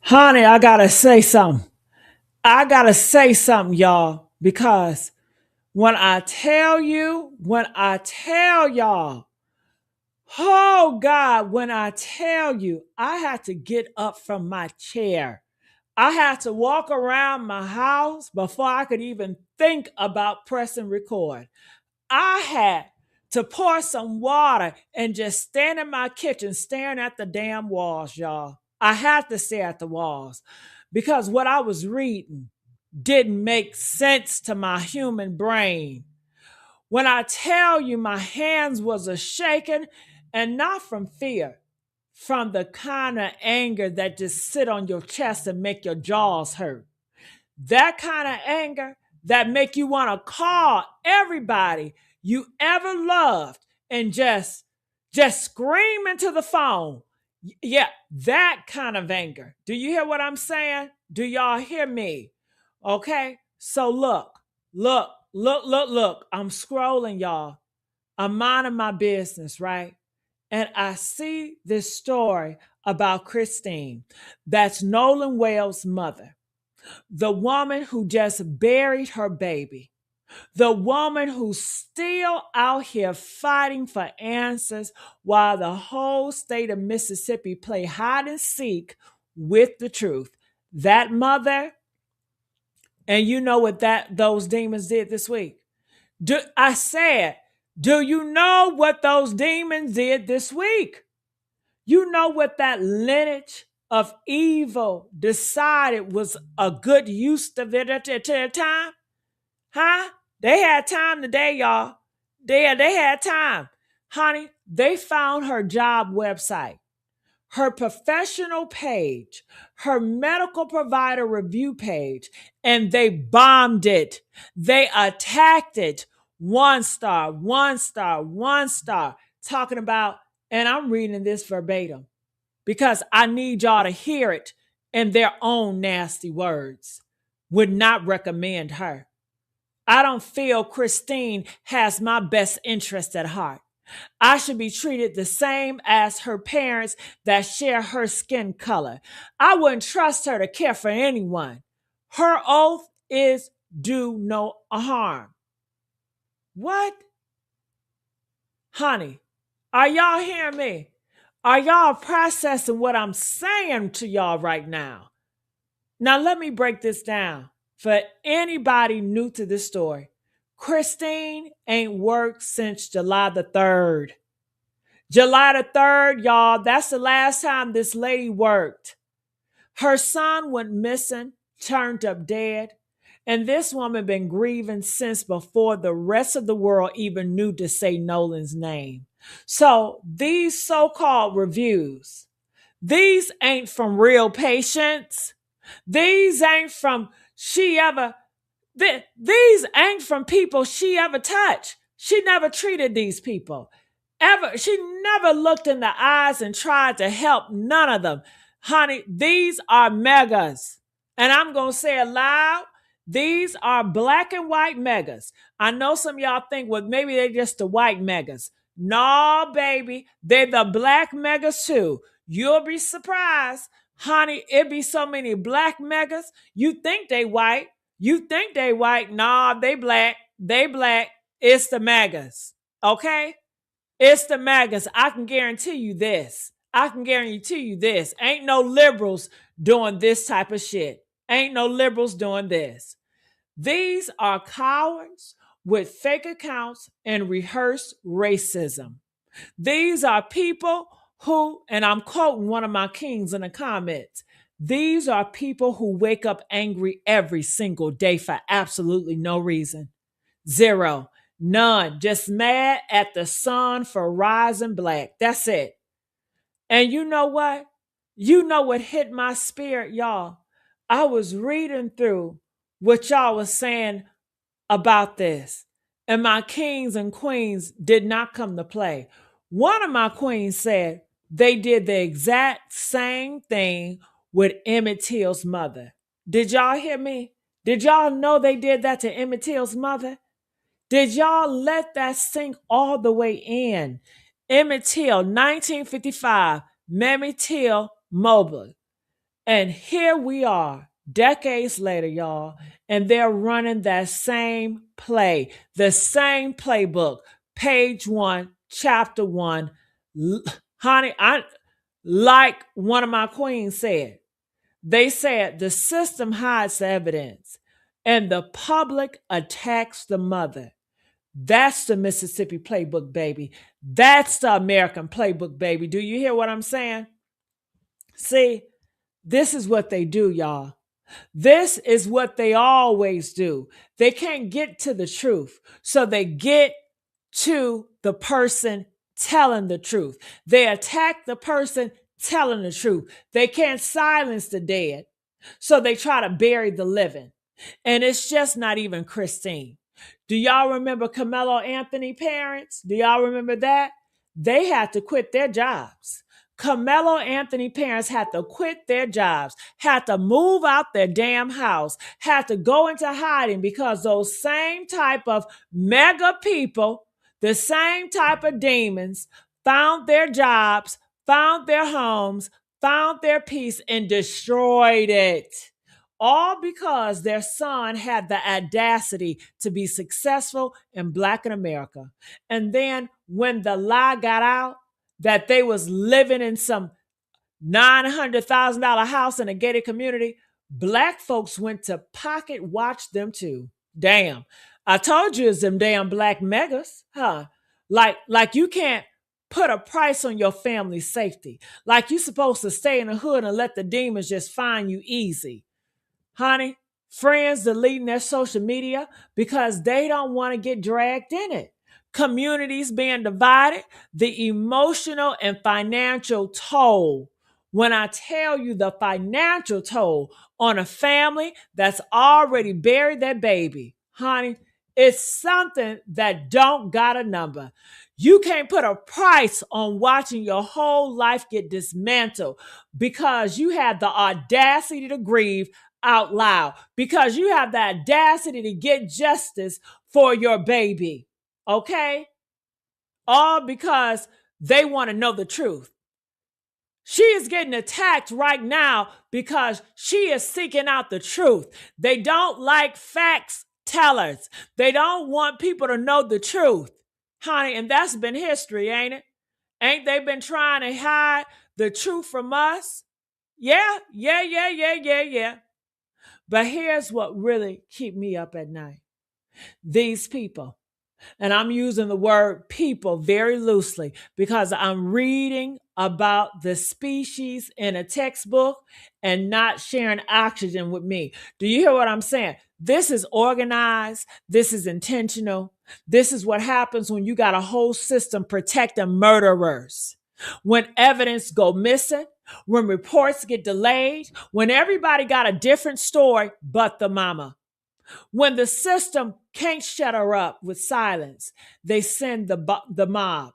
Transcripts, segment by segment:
Honey, I gotta say something. I gotta say something, y'all, because when I tell y'all, oh God, when I tell you, I had to get up from my chair. I had to walk around my house before I could even think about pressing record. I had to pour some water and just stand in my kitchen staring at the damn walls, y'all. I had to stare at the walls because what I was reading didn't make sense to my human brain. When I tell you my hands was a shaking, and not from fear, from the kind of anger that just sit on your chest and make your jaws hurt. That kind of anger that make you want to call everybody you ever loved and just scream into the phone. Yeah, that kind of anger. Do you hear what I'm saying? Do y'all hear me? Okay? So look. I'm scrolling, y'all. I'm minding my business, right? And I see this story about Christine. That's Nolan Wales' mother, the woman who just buried her baby, the woman who's still out here fighting for answers while the whole state of Mississippi play hide and seek with the truth. That mother, and you know what that those demons did this week. I said, do you know what those demons did this week? You know what that lineage of evil decided was a good use of it at the time? Huh? They had time today, y'all. They had time. Honey, they found her job website, her professional page, her medical provider review page, and they bombed it. They attacked it. One star, one star, one star. Talking about, and I'm reading this verbatim because I need y'all to hear it in their own nasty words. Would not recommend her. I don't feel Christine has my best interest at heart. I should be treated the same as her parents that share her skin color. I wouldn't trust her to care for anyone. Her oath is do no harm. What? Honey, are y'all hearing me? Are y'all processing what I'm saying to y'all right now? Now, let me break this down for anybody new to this story. Christine ain't worked since July the 3rd. July the 3rd, y'all, that's the last time this lady worked. Her son went missing, turned up dead, and this woman been grieving since before the rest of the world even knew to say Nolan's name. So these so-called reviews, these ain't from real patients. These ain't from she ever, these ain't from people she ever touched. She never treated these people. Ever. She never looked in the eyes and tried to help none of them. Honey, these are megas. And I'm going to say it loud. These are black and white megas. I know some of y'all think, well, maybe they're just the white megas. No, baby. They're the black megas too. You'll be surprised. Honey, it be so many black megas. You think they white. You think they white. Nah, they black. They black. It's the megas. Okay? It's the MAGAs. I can guarantee you this. I can guarantee you this. Ain't no liberals doing this type of shit. Ain't no liberals doing this. These are cowards with fake accounts and rehearsed racism. These are people who, and I'm quoting one of my kings in the comments, these are people who wake up angry every single day for absolutely no reason. Zero. None. Just mad at the sun for rising black. That's it. And you know what? You know what hit my spirit, y'all? I was reading through what y'all was saying about this, and my kings and queens did not come to play. One of my queens said they did the exact same thing with Emmett Till's mother. Did y'all hear me? Did y'all know they did that to Emmett Till's mother? Did y'all let that sink all the way in? Emmett Till, 1955, Mammy Till Mobley. And here we are, decades later, y'all, and they're running that same play, the same playbook, page 1, chapter 1. Honey, like one of my queens said, they said the system hides the evidence and the public attacks the mother. That's the Mississippi playbook, baby. That's the American playbook, baby. Do you hear what I'm saying? See, this is what they do, y'all. This is what they always do. They can't get to the truth, so they get to the person telling the truth. They attack the person telling the truth. They can't silence the dead, so they try to bury the living. And it's just not even Christine. Do y'all remember Carmelo Anthony parents? Do y'all remember that? They had to quit their jobs. Carmelo Anthony parents had to quit their jobs, had to move out their damn house, had to go into hiding because those same type of mega people, the same type of demons, found their jobs, found their homes, found their peace, and destroyed it. All because their son had the audacity to be successful in Black America. And then when the lie got out that they was living in some $900,000 house in a gated community, Black folks went to pocket watch them too. Damn. I told you it's them damn Black megas, huh? Like you can't put a price on your family's safety. Like you supposed to stay in the hood and let the demons just find you easy. Honey, friends deleting their social media because they don't want to get dragged in it. Communities being divided, the emotional and financial toll. When I tell you the financial toll on a family that's already buried their baby, honey, it's something that don't got a number. You can't put a price on watching your whole life get dismantled because you had the audacity to grieve out loud, because you have the audacity to get justice for your baby. Okay? All because they want to know the truth. She is getting attacked right now because she is seeking out the truth. They don't like facts tellers. They don't want people to know the truth. Honey, and that's been history, ain't it? Ain't they been trying to hide the truth from us? Yeah. But here's what really keep me up at night. These people, and I'm using the word people very loosely because I'm reading about the species in a textbook and not sharing oxygen with me. Do you hear what I'm saying? This is organized. This is intentional. This is what happens when you got a whole system protecting murderers. When evidence go missing, when reports get delayed, when everybody got a different story but the mama. When the system can't shut her up with silence, they send the mob,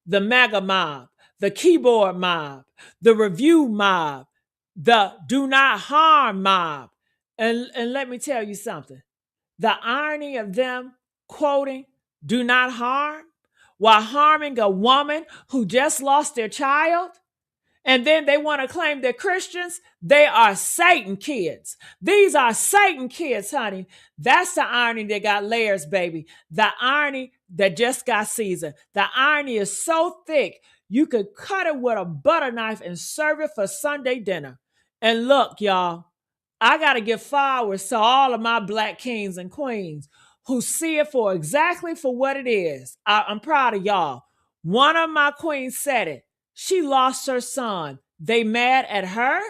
the mega mob, the keyboard mob, the review mob, the do not harm mob. And let me tell you something. The irony of them quoting do not harm while harming a woman who just lost their child, and then they want to claim they're Christians. They are Satan kids. These are Satan kids, honey. That's the irony that got layers, baby. The irony that just got seasoned. The irony is so thick, you could cut it with a butter knife and serve it for Sunday dinner. And look, y'all, I got to give flowers to all of my Black kings and queens who see it for exactly for what it is. I'm proud of y'all. One of my queens said it. She lost her son. They mad at her?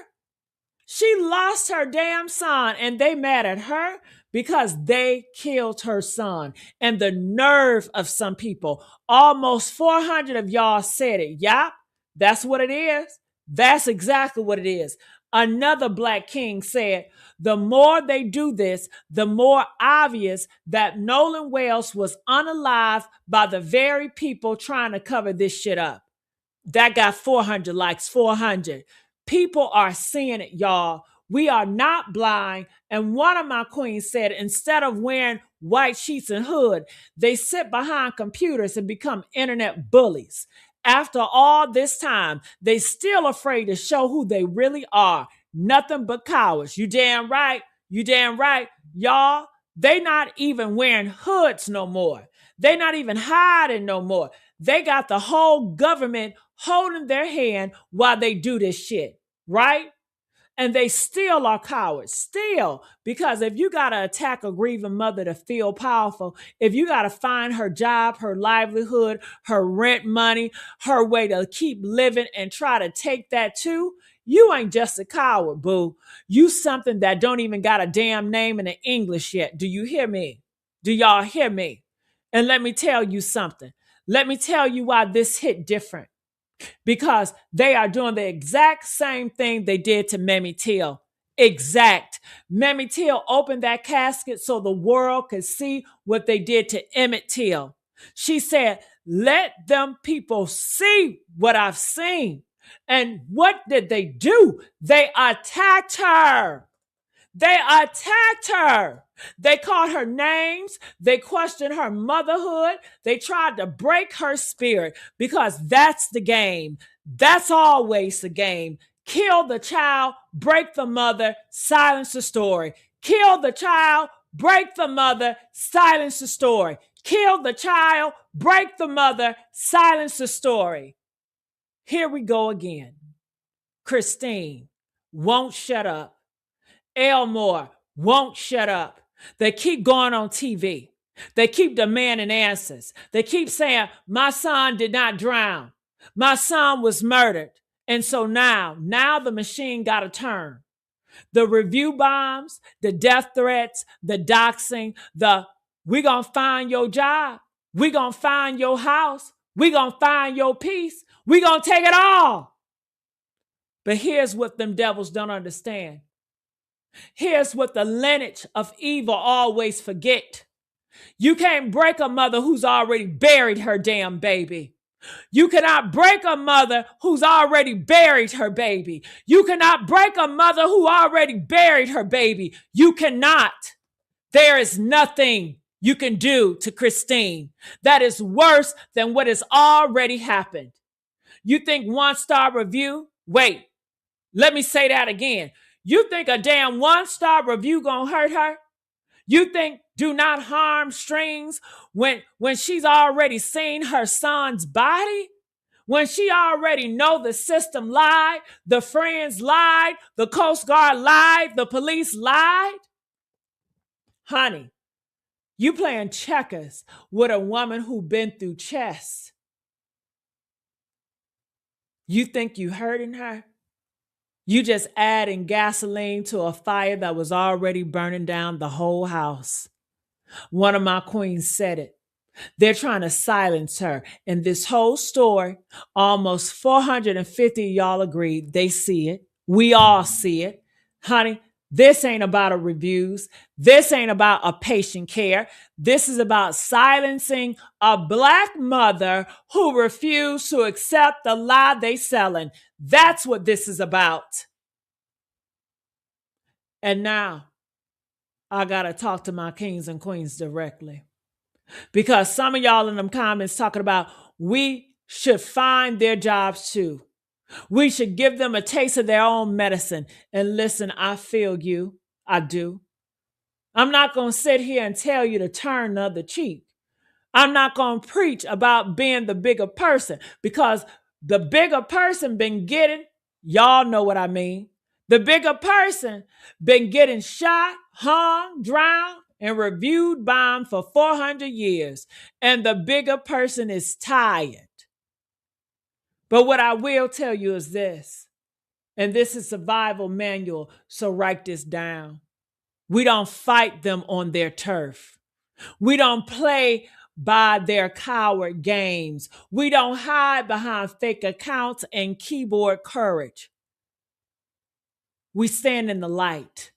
She lost her damn son and they mad at her because they killed her son. And the nerve of some people, almost 400 of y'all said it. Yup, that's what it is. That's exactly what it is. Another Black king said, the more they do this, the more obvious that Nolan Wells was unalived by the very people trying to cover this shit up. That got 400 likes, 400. People are seeing it, y'all. We are not blind. And one of my queens said, instead of wearing white sheets and hood, they sit behind computers and become internet bullies. After all this time, they still afraid to show who they really are. Nothing but cowards. You damn right. You damn right. Y'all, they not even wearing hoods no more. They not even hiding no more. They got the whole government holding their hand while they do this shit, right? And they still are cowards, still. Because if you got to attack a grieving mother to feel powerful, if you got to find her job, her livelihood, her rent money, her way to keep living and try to take that too, you ain't just a coward, boo. You something that don't even got a damn name in the English yet. Do you hear me? Do y'all hear me? And let me tell you something. Let me tell you why this hit different. Because they are doing the exact same thing they did to Mamie Till. Exact. Mamie Till opened that casket so the world could see what they did to Emmett Till. She said, let them people see what I've seen. And what did they do? They attacked her. They attacked her. They called her names. They questioned her motherhood. They tried to break her spirit because that's the game. That's always the game. Kill the child, break the mother, silence the story. Kill the child, break the mother, silence the story. Kill the child, break the mother, silence the story. Here we go again. Christine won't shut up. Elmore won't shut up. They keep going on TV. They keep demanding answers. They keep saying, my son did not drown. My son was murdered. And so now the machine got to turn. The review bombs, the death threats, the doxing, we gonna find your job. We gonna find your house. We gonna find your peace. We gonna take it all. But here's what them devils don't understand. Here's what the lineage of evil always forget. You can't break a mother who's already buried her damn baby. You cannot break a mother who's already buried her baby. You cannot break a mother who already buried her baby. You cannot. There is nothing you can do to Christine that is worse than what has already happened. You think 1-star review? Wait, let me say that again. You think a damn 1-star review gonna hurt her? You think do not harm strings when she's already seen her son's body? When she already know the system lied, the friends lied, the Coast Guard lied, the police lied? Honey, you playing checkers with a woman who been through chess. You think you hurting her? You just adding gasoline to a fire that was already burning down the whole house. One of my queens said it. They're trying to silence her. And this whole story, almost 450 of y'all agreed. They see it. We all see it. Honey, this ain't about a reviews. This ain't about a patient care. This is about silencing a Black mother who refused to accept the lie they selling. That's what this is about. And now, I gotta talk to my kings and queens directly. Because some of y'all in them comments talking about we should find their jobs too. We should give them a taste of their own medicine. And listen, I feel you. I do. I'm not going to sit here and tell you to turn the other cheek. I'm not going to preach about being the bigger person because the bigger person been getting, y'all know what I mean. The bigger person been getting shot, hung, drowned, and reviewed bombed for 400 years. And the bigger person is tired. But what I will tell you is this, and this is survival manual, so write this down. We don't fight them on their turf. We don't play by their coward games. We don't hide behind fake accounts and keyboard courage. We stand in the light.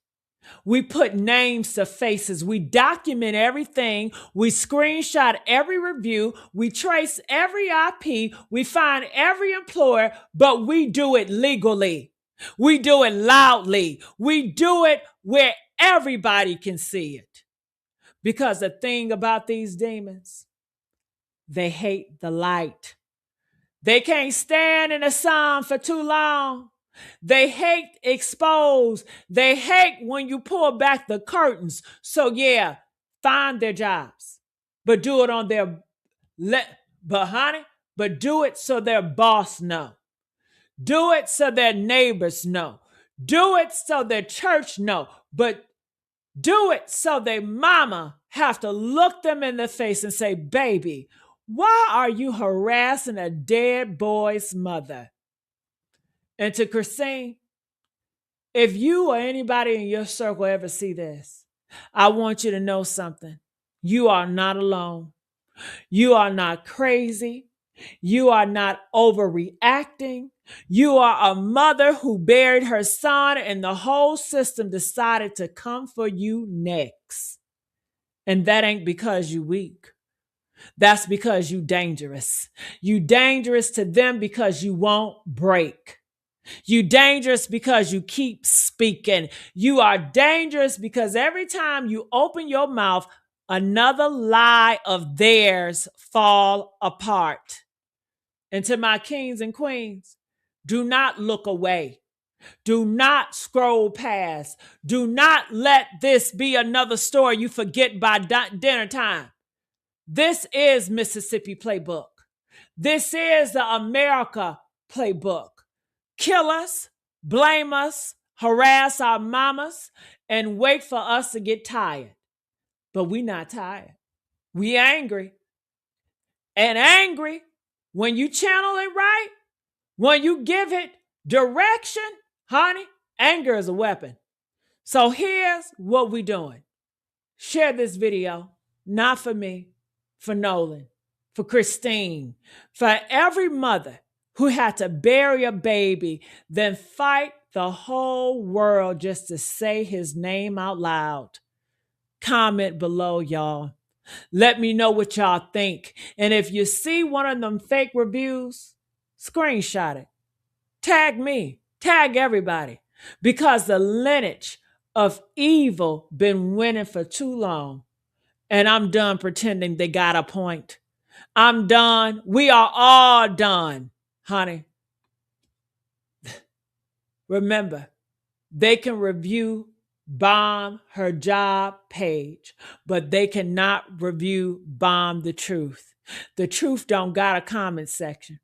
We put names to faces. We document everything. We screenshot every review. We trace every IP. We find every employer, but we do it legally. We do it loudly. We do it where everybody can see it. Because the thing about these demons, they hate the light. They can't stand in the sun for too long. They hate exposed. They hate when you pull back the curtains. So yeah, find their jobs, but do it on their but honey, but do it so their boss know. Do it so their neighbors know. Do it so their church know. But do it so their mama have to look them in the face and say, baby, why are you harassing a dead boy's mother? And to Christine, if you or anybody in your circle ever see this, I want you to know something. You are not alone. You are not crazy. You are not overreacting. You are a mother who buried her son, and the whole system decided to come for you next. And that ain't because you weak. That's because you dangerous. You dangerous to them because you won't break. You dangerous because you keep speaking. You are dangerous because every time you open your mouth, another lie of theirs fall apart. And to my kings and queens, do not look away. Do not scroll past. Do not let this be another story you forget by dinner time. This is Mississippi Playbook. This is the America Playbook. Kill us, blame us, harass our mamas, and wait for us to get tired. But we not tired. We angry. And angry, when you channel it right, when you give it direction, honey, anger is a weapon. So here's what we doing. Share this video, not for me, for Nolan, for Christine, for every mother who had to bury a baby, then fight the whole world just to say his name out loud. Comment below, y'all. Let me know what y'all think. And if you see one of them fake reviews, screenshot it. Tag me, tag everybody, because the lineage of evil been winning for too long. And I'm done pretending they got a point. I'm done. We are all done, honey. Remember, they can review bomb her job page, but they cannot review bomb the truth. The truth don't got a comment section.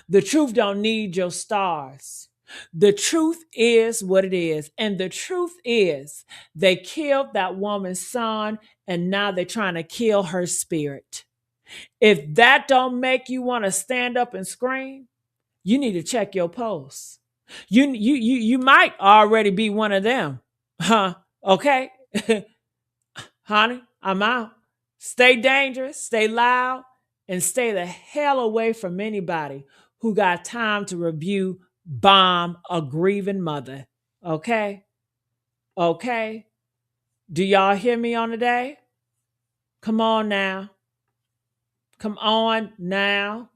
The truth don't need your stars. The truth is what it is. And the truth is they killed that woman's son, and now they're trying to kill her spirit. If that don't make you want to stand up and scream, you need to check your posts. You might already be one of them. Huh? Okay? Honey, I'm out. Stay dangerous, stay loud, and stay the hell away from anybody who got time to review bomb a grieving mother. Okay? Okay? Do y'all hear me on the day? Come on now. Come on now.